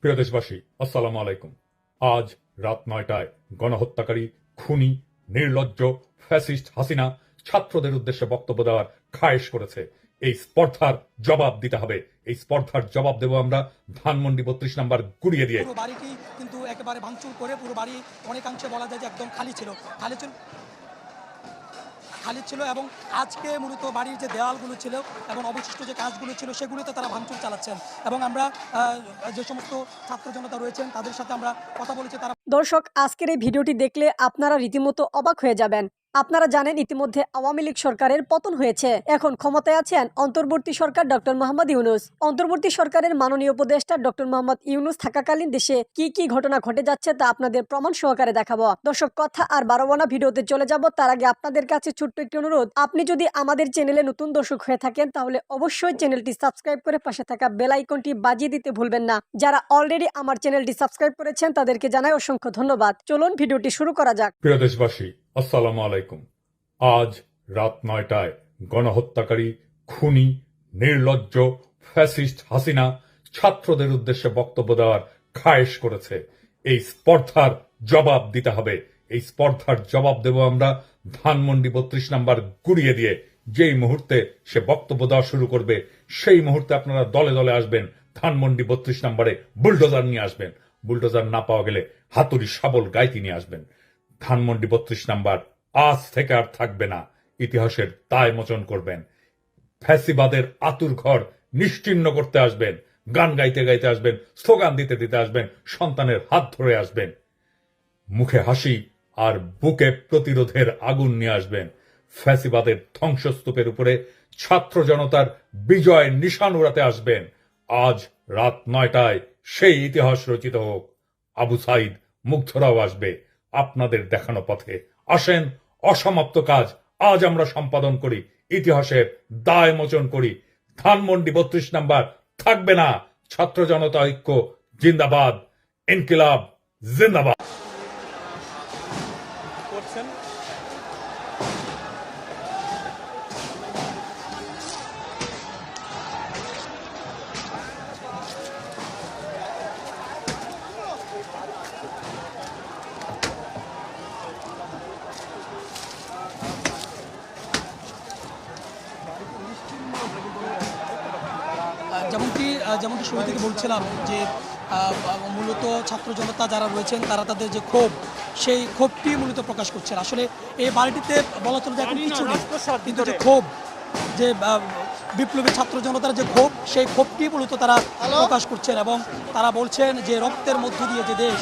প্রিয় দেশবাসী, আসসালামু আলাইকুম। আজ রাত ৯টায় গণহত্যাকারী, খুনি, নির্লজ্জ ফ্যাসিস্ট হাসিনা ছাত্রদের উদ্দেশ্যে বক্তব্য দেওয়ার খায়েশ করেছে। এই স্পর্ধার জবাব দিতে হবে। এই স্পর্ধার জবাব দেব আমরা ধানমন্ডি ৩২ নাম্বার গুড়িয়ে দিয়ে। পুরো বাড়িটি কিন্তু একেবারে ভাঙচুর করে পুরো বাড়ি অনেকাংশে বলা যায় যে একদম খালি ছিল এবং আজকে মূলত বাড়ির যে দেওয়ালগুলো ছিল এবং অবশিষ্ট যে কাজগুলো ছিল সেগুলোতে তারা ভাঙচুর চালাচ্ছেন এবং আমরা যে সমস্ত ছাত্র জনতা রয়েছেন তাদের সাথে আমরা কথা বলেছি। তারা দর্শক, আজকের এই ভিডিওটি দেখলে আপনারা রীতিমতো অবাক হয়ে যাবেন। আপনারা জানেন ইতিমধ্যে আওয়ামী লীগ সরকারের পতন হয়েছে। এখন ক্ষমতায় আছেন অন্তর্বর্তী সরকার ডক্টর মোহাম্মদ ইউনূস। অন্তর্বর্তী সরকারের মাননীয় উপদেষ্টা ডক্টর মোহাম্মদ ইউনূস থাকাকালীন দেশে কি কি ঘটনা ঘটে যাচ্ছে তা আপনাদের প্রমাণ সহকারে দেখাবো। দর্শক, কথা আর বাড়াবো না, ভিডিওতে চলে যাব। তার আগে আপনাদের কাছে ছোট্ট একটি অনুরোধ, আপনি যদি আমাদের চ্যানেলে নতুন দর্শক হয়ে থাকেন তাহলে অবশ্যই চ্যানেলটি সাবস্ক্রাইব করে পাশে থাকা বেল আইকনটি বাজিয়ে দিতে ভুলবেন না। যারা অলরেডি আমার চ্যানেলটি সাবস্ক্রাইব করেছেন তাদেরকে জানাই অসংখ্য ধন্যবাদ। চলুন ভিডিওটি শুরু করা যাক। প্রিয় দেশবাসী, আসসালামু আলাইকুম। আজ রাত ৯টায় গণহত্যাকারী, খুনি, নির্লজ্জ ফ্যাসিস্ট হাসিনা ছাত্রদের উদ্দেশ্যে বক্তব্য দেওয়ার খায়েশ করেছে। এই স্পর্ধার জবাব দিতে হবে। এই স্পর্ধার জবাব দেব আমরা ধানমন্ডি ৩২ নাম্বার গুড়িয়ে দিয়ে। যেই মুহূর্তে সে বক্তব্য দেওয়া শুরু করবে সেই মুহূর্তে আপনারা দলে দলে আসবেন। ধানমন্ডি ৩২ নাম্বারে বুলডোজার নিয়ে আসবেন। বুলডোজার না পাওয়া গেলে হাতুড়ি শাবল গাইতি নিয়ে আসবেন। ধানমন্ডি ৩২ নাম্বার আজ থেকে আর থাকবে না। ইতিহাসের দায় মোচন করবেন। ফ্যাসিবাদের আতুর ঘর নিশ্চিহ্ন করতে আসবেন। গান গাইতে গাইতে আসবেন, স্লোগান দিতে দিতে আসবেন, সন্তানের হাত ধরে আসবেন। মুখে হাসি আর বুকে প্রতিরোধের আগুন নিয়ে আসবেন। ফ্যাসিবাদের ধ্বংসস্তূপের উপরে ছাত্র জনতার বিজয় নিশান উড়াতে আসবেন। আজ রাত ৯টায় সেই ইতিহাস রচিত হোক। আবু সাইদ, মুগ্ধরাও আসবে আপনাদের দেখানো পথে। আসেন, অসমাপ্ত কাজ আজ আমরা সম্পাদন করি। ইতিহাসের দায় মোচন করি। ধানমন্ডি ৩২ নাম্বার থাকবে না। ছাত্র জনতা ঐক্য জিন্দাবাদ, ইনকিলাব জিন্দাবাদ। যেমনটি শুরু থেকে বলছিলাম যে মূলত ছাত্র জনতা যারা রয়েছেন তারা তাদের যে ক্ষোভ, সেই ক্ষোভটি মূলত প্রকাশ করছেন। আসলে এই বাড়িটিতে বলা চলে যে এখন কিছু নেই, কিন্তু যে ক্ষোভ, যে বিপ্লবী ছাত্র জনতার যে ক্ষোভ, সেই ক্ষোভটি মূলত তারা প্রকাশ করছেন এবং তারা বলছেন যে রক্তের মধ্য দিয়ে যে দেশ,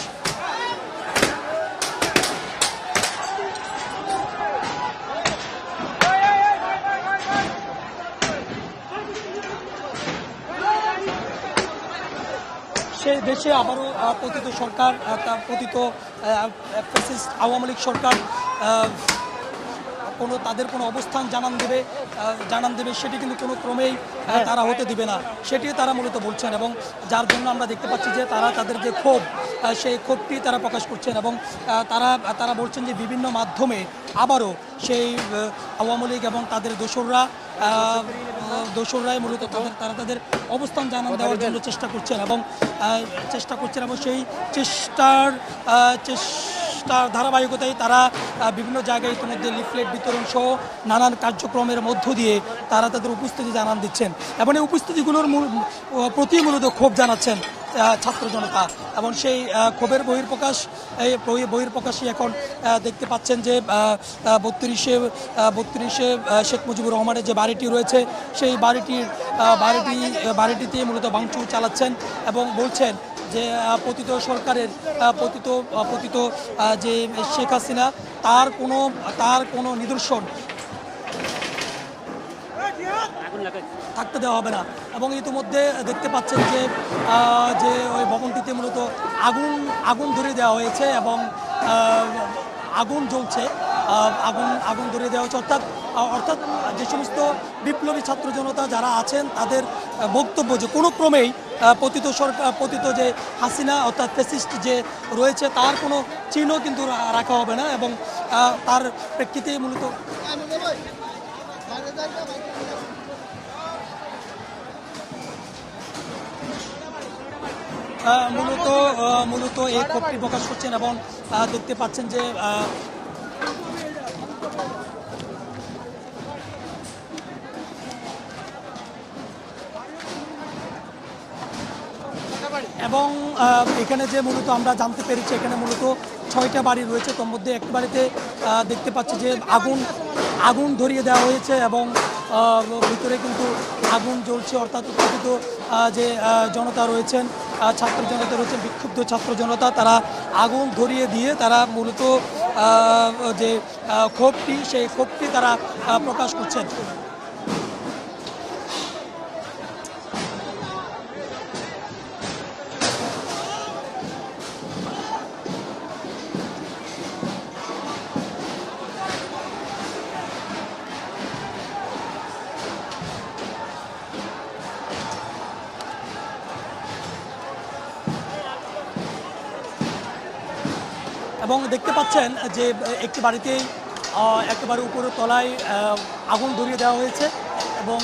সেই দেশে আবারও পতিত সরকার, পতিত ফ্যাসিস্ট আওয়ামী লীগ সরকার তাদের কোনো অবস্থান জানান দেবে সেটি কিন্তু কোনো ক্রমেই তারা হতে দিবে না, সেটি তারা মূলত বলছেন। এবং যার জন্য আমরা দেখতে পাচ্ছি যে তারা তাদের যে ক্ষোভ, সেই ক্ষোভটি তারা প্রকাশ করছেন এবং তারা বলছেন যে বিভিন্ন মাধ্যমে আবারও সেই আওয়ামী লীগ এবং তাদের দোসররাই মূলত তারা তাদের অবস্থান জানান দেওয়ার জন্য চেষ্টা করছেন এবং সেই চেষ্টার ধারাবাহিকতায় তারা বিভিন্ন জায়গায় ইতিমধ্যে লিফলেট বিতরণ সহ নানান কার্যক্রমের মধ্য দিয়ে তারা তাদের উপস্থিতি জানান দিচ্ছেন এবং এই উপস্থিতিগুলোর প্রতি মূলত ক্ষোভ জানাচ্ছেন ছাত্র জনতা। এবং সেই ক্ষোভের বহির্প্রকাশই এখন দেখতে পাচ্ছেন যে 32-এ শেখ মুজিবুর রহমানের যে বাড়িটি রয়েছে সেই বাড়িটিতে মূলত ভাঙচুর চালাচ্ছেন এবং বলছেন যে পতিত সরকারের পতিত যে শেখ হাসিনা তার কোনো নিদর্শন থাকতে দেওয়া হবে না। এবং ইতিমধ্যে দেখতে পাচ্ছেন যে ওই ভবনটিতে মূলত আগুন ধরিয়ে দেওয়া হয়েছে এবং আগুন জ্বলছে, আগুন ধরিয়ে দেওয়া হচ্ছে। অর্থাৎ যে সমস্ত বিপ্লবী ছাত্র জনতা যারা আছেন তাদের বক্তব্য যে কোনো ক্রমেই পতিত যে হাসিনা অর্থাৎ ফ্যাসিস্ট যে রয়েছে তার কোনো চিহ্ন কিন্তু রাখা হবে না এবং তার প্রেক্ষিতে মূলত মূলত এই ক্ষোভটি প্রকাশ করছেন এবং দেখতে পাচ্ছেন যে এবং এখানে যে মূলত আমরা জানতে পেরেছি এখানে মূলত 6টা বাড়ি রয়েছে, তোর মধ্যে একটি বাড়িতে দেখতে পাচ্ছি যে আগুন ধরিয়ে দেওয়া হয়েছে এবং ভিতরে কিন্তু আগুন জ্বলছে, অর্থাৎ উত্তেজিত যে জনতা রয়েছেন, ছাত্র জনতা রয়েছেন, বিক্ষুব্ধ ছাত্র জনতা, তারা আগুন ধরিয়ে দিয়ে তারা মূলত যে ক্ষোভটি সেই ক্ষোভটি তারা প্রকাশ করছেন। এবং দেখতে পাচ্ছেন যে একটি বাড়িতেই একেবারে উপরের তলায় আগুন ধরিয়ে দেওয়া হয়েছে এবং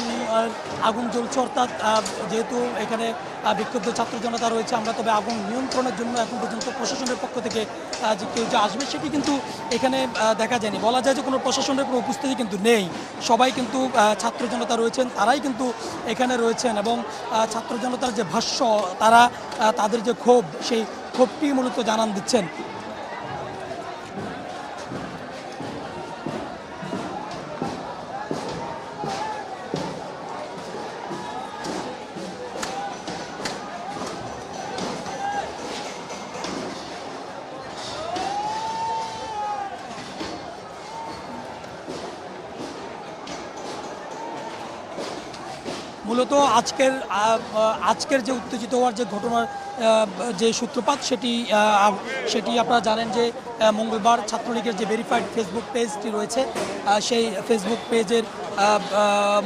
আগুন জ্বলছে, অর্থাৎ যেহেতু এখানে বিক্ষুব্ধ ছাত্র জনতা রয়েছে, আমরা তবে আগুন নিয়ন্ত্রণের জন্য এখন পর্যন্ত প্রশাসনের পক্ষ থেকে যে কেউ যে আসবে সেটি কিন্তু এখানে দেখা যায়নি। বলা যায় যে কোনো প্রশাসনের কোনো উপস্থিতি কিন্তু নেই, সবাই কিন্তু ছাত্র জনতা রয়েছেন, তারাই কিন্তু এখানে রয়েছেন এবং ছাত্র জনতার যে ভাষ্য, তারা তাদের যে ক্ষোভ, সেই ক্ষোভটি মূলত জানান দিচ্ছেন। মূলত আজকের যে উত্তেজিত হওয়ার যে ঘটনার যে সূত্রপাত সেটি আপনারা জানেন যে মঙ্গলবার ছাত্রলীগের যে ভেরিফাইড ফেসবুক পেজটি রয়েছে, সেই ফেসবুক পেজের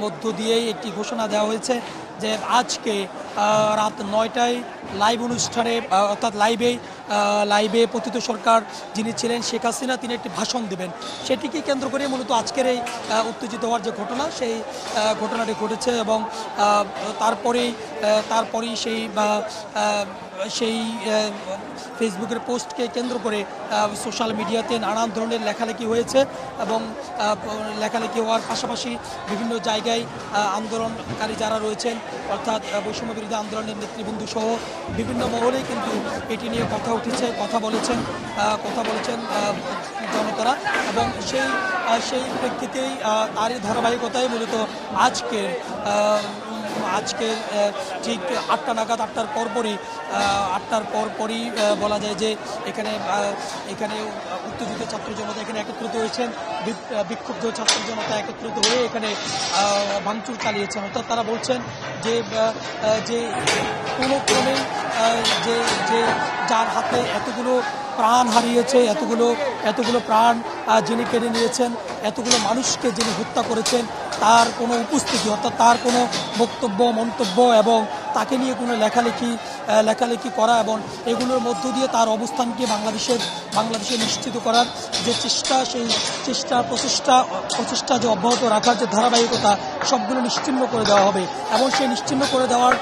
মধ্য দিয়েই একটি ঘোষণা দেওয়া হয়েছে যে আজকে রাত 9টায় লাইভ অনুষ্ঠানে, অর্থাৎ লাইভে পতিত সরকার যিনি ছিলেন শেখ হাসিনা, তিনি একটি ভাষণ দেবেন। সেটিকে কেন্দ্র করে মূলত আজকের এই উত্তেজিত হওয়ার যে ঘটনা, সেই ঘটনাটি ঘটেছে এবং তারপরেই সেই ফেসবুকের পোস্টকে কেন্দ্র করে সোশ্যাল মিডিয়াতে নানান ধরনের লেখালেখি হয়েছে এবং লেখালেখি হওয়ার পাশাপাশি বিভিন্ন জায়গায় আন্দোলনকারী যারা রয়েছেন, অর্থাৎ বৈষম্য বিরোধী আন্দোলনের নেতৃবৃন্দ সহ বিভিন্ন মহলেই কিন্তু এটি নিয়ে কথা বলেছেন জনতারা এবং সেই প্রেক্ষিতেই তারই ধারাবাহিকতায় মূলত আজকের ঠিক 8টা নাগাদ, 8টার পরপরই বলা যায় যে এখানে উত্তেজিত ছাত্র জনতা এখানে একত্রিত হয়েছেন, বিক্ষুব্ধ ছাত্র জনতা একত্রিত হয়ে এখানে ভাঙচুর চালিয়েছেন। অর্থাৎ তারা বলছেন যে কোনো ক্রমেই যে যার হাতে এতগুলো প্রাণ হারিয়েছে, এতগুলো প্রাণ যিনি কেড়ে নিয়েছেন, এতগুলো মানুষকে যিনি হত্যা করেছেন, তার কোনো উপস্থিতি, অর্থাৎ তার কোনো বক্তব্য, মন্তব্য এবং তাকে নিয়ে কোনো লেখালেখি করা এবং এগুলোর মধ্য দিয়ে তার অবস্থানকে বাংলাদেশে নিশ্চিত করার যে চেষ্টা, সেই প্রচেষ্টা যে অব্যাহত রাখার যে ধারাবাহিকতা, সবগুলো নিশ্চিহ্ন করে দেওয়া হবে এবং সেই নিশ্চিহ্ন করে দেওয়ার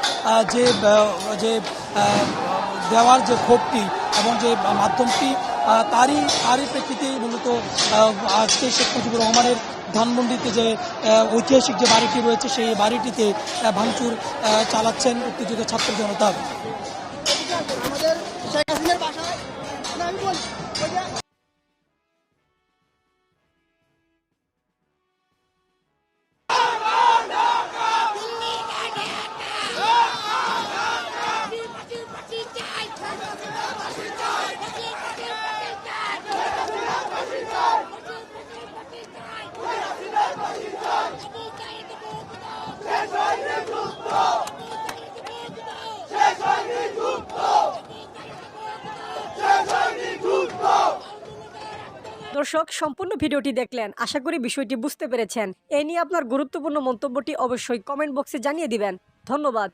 দেওয়ার যে ক্ষোভটি এবং যে মাধ্যমটি, তারই প্রেক্ষিতে মূলত আজকে শেখ মুজিবুর রহমানের ধানমন্ডিতে যে ঐতিহাসিক যে বাড়িটি রয়েছে, সেই বাড়িটিতে ভাঙচুর চালাচ্ছেন উত্তেজিত ছাত্র জনতা। দর্শক, সম্পূর্ণ ভিডিওটি দেখলেন, আশা করি বিষয়টি বুঝতে পেরেছেন। এই নিয়ে আপনার গুরুত্বপূর্ণ মন্তব্যটি অবশ্যই কমেন্ট বক্সে জানিয়ে দিবেন। ধন্যবাদ।